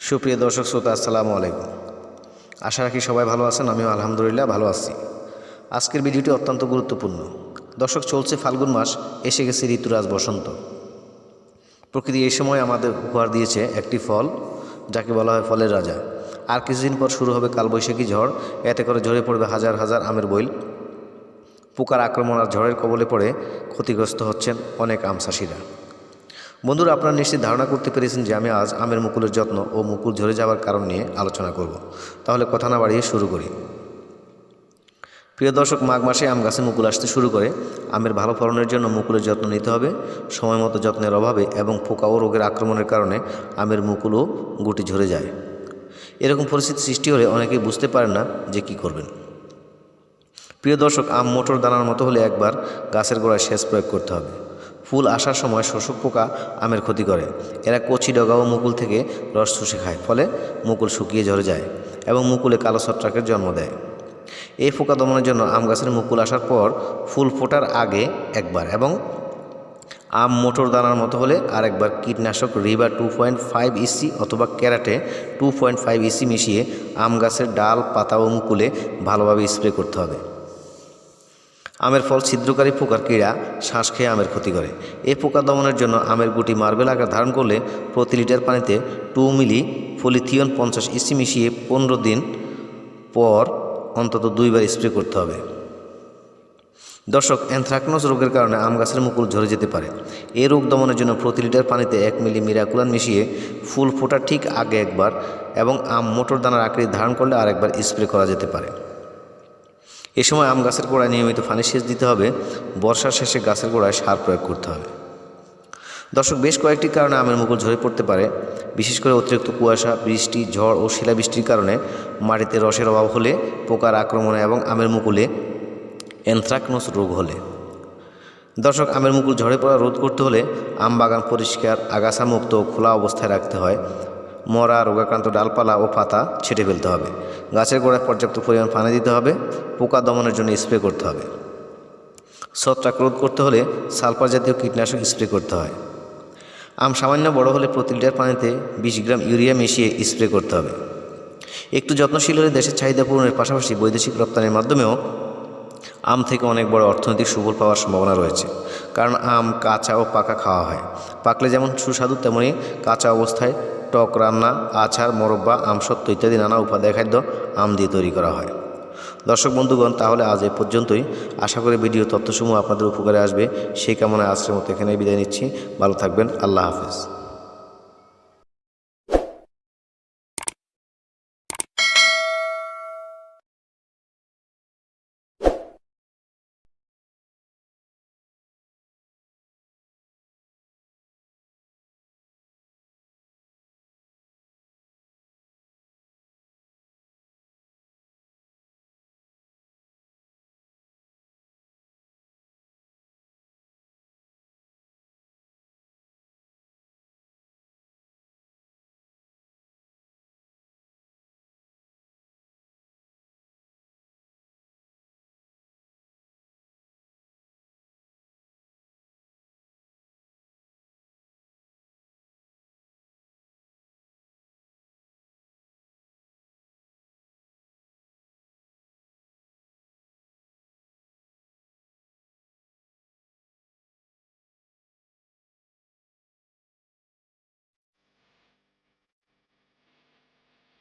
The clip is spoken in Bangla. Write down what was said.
সুপ্রিয় দর্শক শ্রোতা, আসসালামু আলাইকুম। আশা রাখি সবাই ভালো আছেন। আমিও আলহামদুলিল্লাহ ভালো আছি। আজকের ভিডিওটি অত্যন্ত গুরুত্বপূর্ণ। দর্শক, চলছে ফাল্গুন মাস, এসে গেছে ঋতুরাজ বসন্ত। প্রকৃতি এই সময় আমাদের উপহার দিয়েছে একটি ফল, যাকে বলা হয় ফলের রাজা। আর কিছুদিন পর শুরু হবে কালবৈশাখী ঝড়। এতে করে ঝরে পড়বে হাজার হাজার আমের বইল। পোকার আক্রমণ আর ঝড়ের কবলে পড়ে ক্ষতিগ্রস্ত হচ্ছেন অনেক আম চাষিরা। বন্ধুরা, আপনারা নিশ্চিত ধারণা করতে পেরেছেন যে আমি আজ আমের মুকুলের যত্ন ও মুকুল ঝরে যাওয়ার কারণ নিয়ে আলোচনা করব। তাহলে কথা না বাড়িয়ে শুরু করি। প্রিয় দর্শক, মাঘ মাসে আম গাছে মুকুল আসতে শুরু করে। আমের ভালো ফলনের জন্য মুকুলের যত্ন নিতে হবে। সময় মতো যত্নের অভাবে এবং পোকা ও রোগের আক্রমণের কারণে আমের মুকুল ও গুটি ঝরে যায়। এরকম পরিস্থিতি সৃষ্টি হলে অনেকেই বুঝতে পারেন না যে কী করবেন। প্রিয় দর্শক, আম মোটর দানার মতো হলে একবার গাছের গোড়ায় সেচ প্রয়োগ করতে হবে। ফুল আসার সময় শোষক পোকা আমের ক্ষতি করে। এরা কচি ডগা ও মুকুল থেকে রস শুষে খায়, ফলে মুকুল শুকিয়ে ঝরে যায় এবং মুকুলে কালো ছত্রাকের জন্ম দেয়। এই পোকা দমনের জন্য আম গাছের মুকুল আসার পর ফুল ফোটার আগে একবার এবং আম মোটর দানার মতো হলে আরেকবার কীটনাশক রিবা 2.5 ইসি অথবা ক্যারাটে 2.5 ইসি মিশিয়ে আম গাছের ডাল, পাতা ও মুকুলে ভালোভাবে স্প্রে করতে হবে। আমের ফল ছিদ্রকারী পোকার কীড়া শ্বাস খেয়ে আমের ক্ষতি করে। এই পোকা দমনের জন্য আমের গুটি মার্বেল আকার ধারণ করলে প্রতি লিটার পানিতে 2 মিলি ফলিথিয়ন 50 ইসি মিশিয়ে 15 দিন পর অন্তত 2 বার স্প্রে করতে হবে। দর্শক, অ্যানথ্রাকনোজ রোগের কারণে আম গাছের মুকুল ঝরে যেতে পারে। এই রোগ দমনের জন্য প্রতি লিটার পানিতে 1 মিলি মিরাকুলান মিশিয়ে ফুল ফোটার ঠিক আগে একবার এবং আম মোটর দানার আকৃতি ধারণ করলে আরেকবার স্প্রে করা যেতে পারে। এ সময় আম গাছের গোড়ায় নিয়মিত পানি সেচ দিতে হবে। বর্ষার শেষে গাছের গোড়ায় সার প্রয়োগ করতে হবে। দর্শক, বেশ কয়েকটি কারণে আমের মুকুল ঝরে পড়তে পারে। বিশেষ করে অতিরিক্ত কুয়াশা, বৃষ্টি, ঝড় ও শিলাবৃষ্টির কারণে, মাটিতে রসের অভাব হলে, পোকার আক্রমণে এবং আমের মুকুলে অ্যানথ্রাকনোজ রোগ হলে। দর্শক, আমের মুকুল ঝরে পড়া রোধ করতে হলে আম বাগান পরিষ্কার, আগাছা মুক্ত ও খোলা অবস্থায় রাখতে হয়। মরা, রোগাক্রান্ত ডালপালা ও পাতা ছেঁটে ফেলতে হবে। গাছের গোড়ায় পর্যাপ্ত পরিমাণ পানি দিতে হবে। পোকা দমনের জন্য স্প্রে করতে হবে। ছত্রাক রোধ করতে হলে সালফার জাতীয় কীটনাশক স্প্রে করতে হয়। আম সামান্য বড় হলে প্রতি লিটার পানিতে 20 গ্রাম ইউরিয়া মিশিয়ে স্প্রে করতে হবে। একটু যত্নশীল হলে দেশের চাহিদা পূরণের পাশাপাশি বৈদেশিক রপ্তানির মাধ্যমেও আম থেকে অনেক বড় অর্থনৈতিক সুফল পাওয়ার সম্ভাবনা রয়েছে। কারণ আম কাঁচা ও পাকা খাওয়া হয়। পাকলে যেমন সুস্বাদু, তেমনি কাঁচা অবস্থায় টক রান্না, আচার, মোরব্বা, আমসত্ত্ব ইত্যাদি নানা উপাদেয় খাদ্য আম দিয়ে তৈরি করা হয়। দর্শক বন্ধুগণ, তাহলে আজ এই পর্যন্তই। আশা করি ভিডিও তথ্যসমূহ আপনাদের উপকারে আসবে। সেই কামনায় আজকের মতো এখানেই বিদায় নিচ্ছি। ভালো থাকবেন। আল্লাহ হাফেজ।